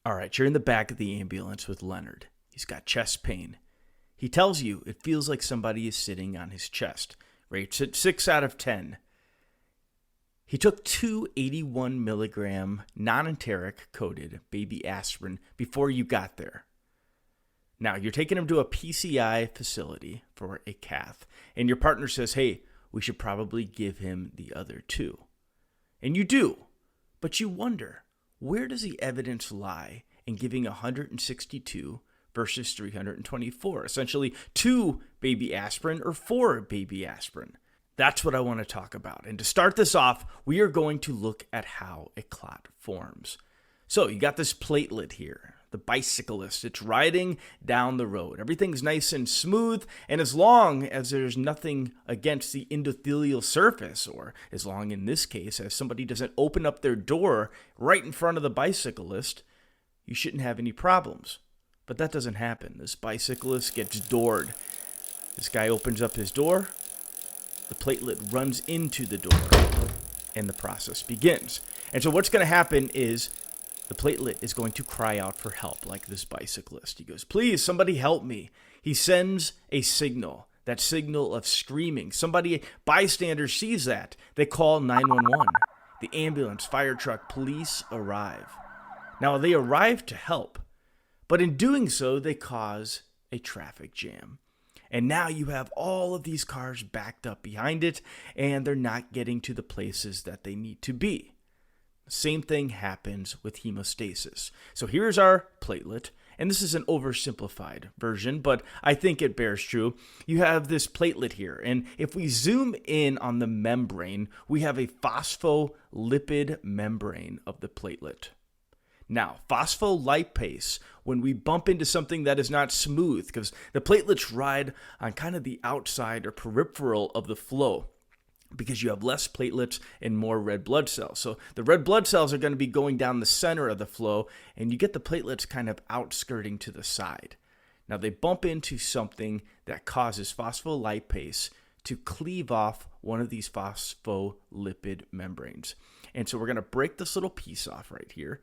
All right, you're in the back of the ambulance with Leonard. He's got chest pain. He tells you it feels like somebody is sitting on his chest. Rates it 6 out of 10. He took 2 81 milligram non-enteric coated baby aspirin before you got there. Now, you're taking him to a PCI facility for a cath, and your partner says, hey, we should probably give him the other 2. And you do, but you wonder, where does the evidence lie in giving 162 versus 324? Essentially 2 baby aspirin or 4 baby aspirin. That's what I want to talk about. And to start this off, we are going to look at how a clot forms. So you got this platelet here, the bicyclist. It's riding down the road. Everything's nice and smooth, and as long as there's nothing against the endothelial surface, or as long in this case as somebody doesn't open up their door right in front of the bicyclist, you shouldn't have any problems. But that doesn't happen. This bicyclist gets doored. This guy opens up his door, the platelet runs into the door, and the process begins. And so what's going to happen is the platelet is going to cry out for help, like this bicyclist. He goes, please, somebody help me. He sends a signal, that signal of screaming. Bystander sees that. They call 911. The ambulance, fire truck, police arrive. Now, they arrive to help, but in doing so, they cause a traffic jam. And now you have all of these cars backed up behind it, and they're not getting to the places that they need to be. The same thing happens with hemostasis. So here's our platelet, and this is an oversimplified version, but I think it bears true. You have this platelet here, and if we zoom in on the membrane, we have a phospholipid membrane of the platelet. Now, phospholipase, when we bump into something that is not smooth, because the platelets ride on kind of the outside or peripheral of the flow, because you have less platelets and more red blood cells. So the red blood cells are going to be going down the center of the flow, and you get the platelets kind of outskirting to the side. Now, they bump into something that causes phospholipase to cleave off one of these phospholipid membranes. And so we're going to break this little piece off right here.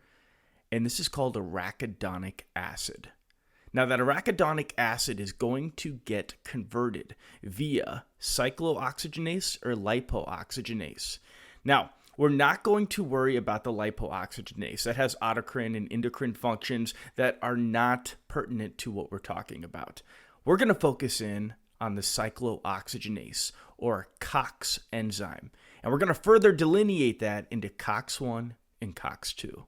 And this is called arachidonic acid. Now, that arachidonic acid is going to get converted via cyclooxygenase or lipooxygenase. Now, we're not going to worry about the lipooxygenase. That has autocrine and endocrine functions that are not pertinent to what we're talking about. We're going to focus in on the cyclooxygenase or COX enzyme. And we're going to further delineate that into COX-1 and COX-2.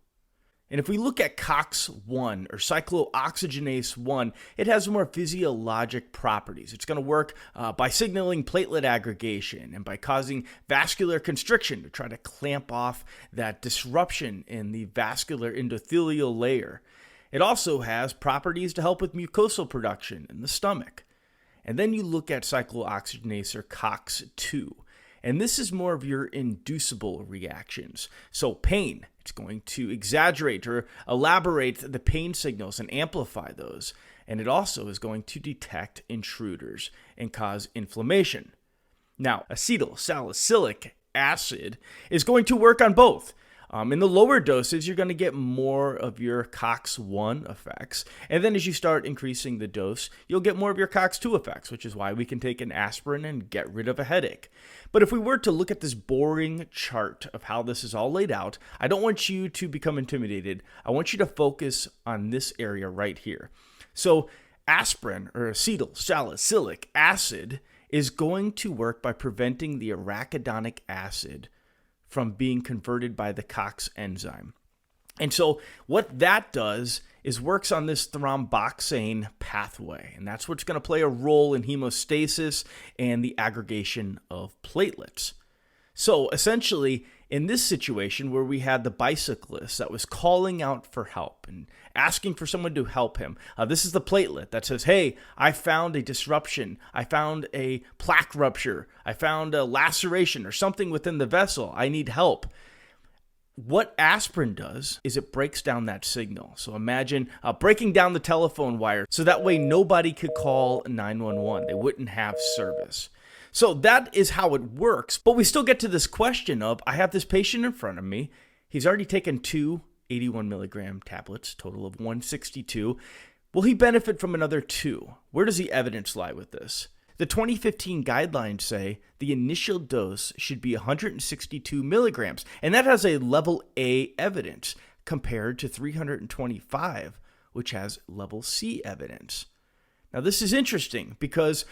And if we look at COX-1 or cyclooxygenase 1, it has more physiologic properties. It's going to work by signaling platelet aggregation and by causing vascular constriction to try to clamp off that disruption in the vascular endothelial layer. It also has properties to help with mucosal production in the stomach. And then you look at cyclooxygenase or COX-2. And this is more of your inducible reactions. So pain, it's going to exaggerate or elaborate the pain signals and amplify those. And it also is going to detect intruders and cause inflammation. Now, acetylsalicylic acid is going to work on both. In the lower doses, you're going to get more of your COX-1 effects. And then as you start increasing the dose, you'll get more of your COX-2 effects, which is why we can take an aspirin and get rid of a headache. But if we were to look at this boring chart of how this is all laid out, I don't want you to become intimidated. I want you to focus on this area right here. So aspirin or acetylsalicylic acid is going to work by preventing the arachidonic acid from being converted by the COX enzyme. And so what that does is works on this thromboxane pathway, and that's what's going to play a role in hemostasis and the aggregation of platelets. So essentially, in this situation where we had the bicyclist that was calling out for help and asking for someone to help him, this is the platelet that says, hey, I found a disruption. I found a plaque rupture. I found a laceration or something within the vessel. I need help. What aspirin does is it breaks down that signal. So imagine breaking down the telephone wire so that way nobody could call 911. They wouldn't have service. So that is how it works. But we still get to this question of, I have this patient in front of me. He's already taken 2 81 milligram tablets, total of 162. Will he benefit from another 2? Where does the evidence lie with this? The 2015 guidelines say the initial dose should be 162 milligrams, and that has a level A evidence compared to 325, which has level C evidence. Now, this is interesting because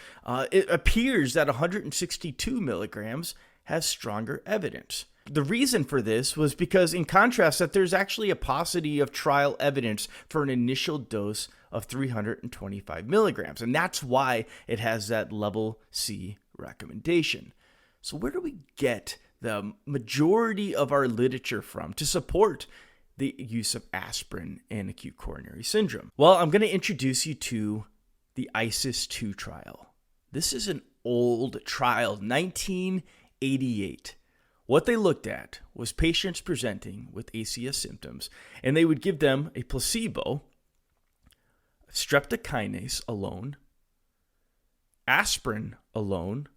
it appears that 162 milligrams has stronger evidence. The reason for this was because, in contrast, that there's actually a paucity of trial evidence for an initial dose of 325 milligrams, and that's why it has that level C recommendation. So where do we get the majority of our literature from to support the use of aspirin in acute coronary syndrome? Well, I'm going to introduce you to the ACS 2 trial. This is an old trial, 1988. What they looked at was patients presenting with ACS symptoms, and they would give them a placebo, streptokinase alone, aspirin alone,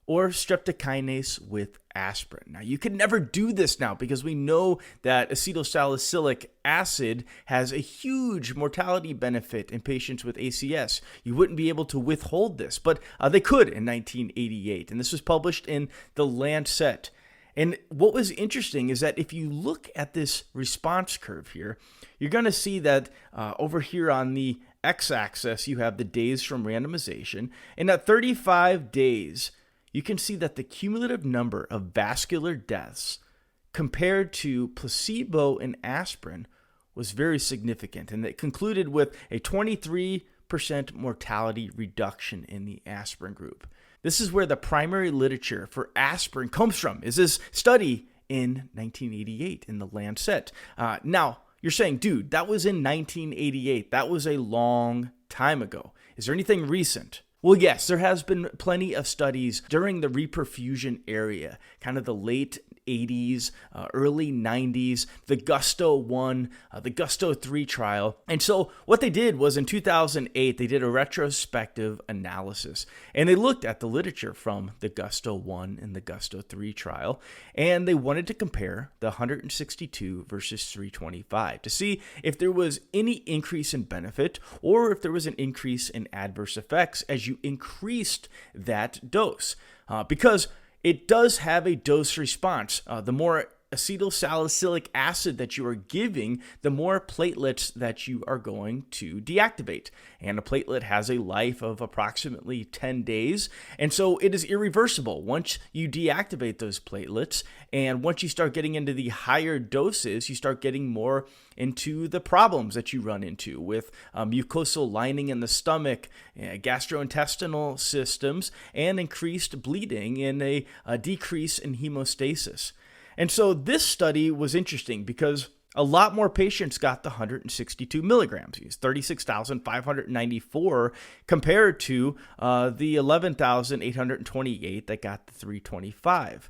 or streptokinase with aspirin. Now, you can never do this now because we know that acetylsalicylic acid has a huge mortality benefit in patients with ACS. You wouldn't be able to withhold this, but they could in 1988, and this was published in The Lancet. And what was interesting is that if you look at this response curve here, you're going to see that over here on the x-axis, you have the days from randomization. And at 35 days, you can see that the cumulative number of vascular deaths compared to placebo and aspirin was very significant. And it concluded with a 23% mortality reduction in the aspirin group. This is where the primary literature for aspirin comes from, is this study in 1988 in The Lancet. Now, you're saying, dude, that was in 1988. That was a long time ago. Is there anything recent? Well, yes, there has been plenty of studies during the reperfusion area, kind of the late 80s, early 90s, the Gusto 1, the Gusto 3 trial. And so what they did was in 2008, they did a retrospective analysis, and they looked at the literature from the Gusto 1 and the Gusto 3 trial, and they wanted to compare the 162 versus 325 to see if there was any increase in benefit or if there was an increase in adverse effects as you increased that dose. Because it does have a dose response. The more acetylsalicylic acid that you are giving, the more platelets that you are going to deactivate. And a platelet has a life of approximately 10 days. And so it is irreversible once you deactivate those platelets. And once you start getting into the higher doses, you start getting more into the problems that you run into with mucosal lining in the stomach, gastrointestinal systems, and increased bleeding and a decrease in hemostasis. And so this study was interesting because a lot more patients got the 162 milligrams, 36,594 compared to the 11,828 that got the 325.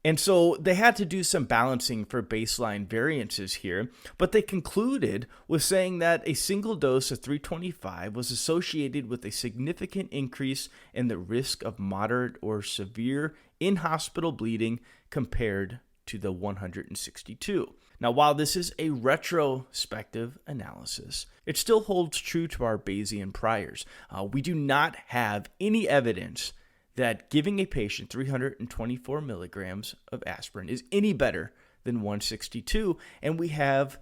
And so they had to do some balancing for baseline variances here, but they concluded with saying that a single dose of 325 was associated with a significant increase in the risk of moderate or severe in-hospital bleeding compared to the 162. Now, while this is a retrospective analysis, it still holds true to our Bayesian priors. We do not have any evidence that giving a patient 324 milligrams of aspirin is any better than 162, and we have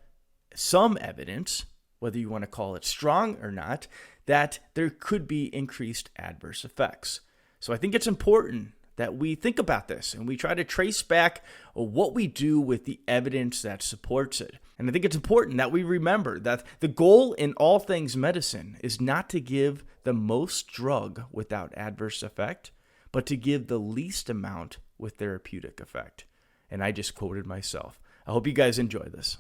some evidence, whether you want to call it strong or not, that there could be increased adverse effects. So I think it's important that we think about this and we try to trace back what we do with the evidence that supports it. And I think it's important that we remember that the goal in all things medicine is not to give the most drug without adverse effect, but to give the least amount with therapeutic effect. And I just quoted myself. I hope you guys enjoy this.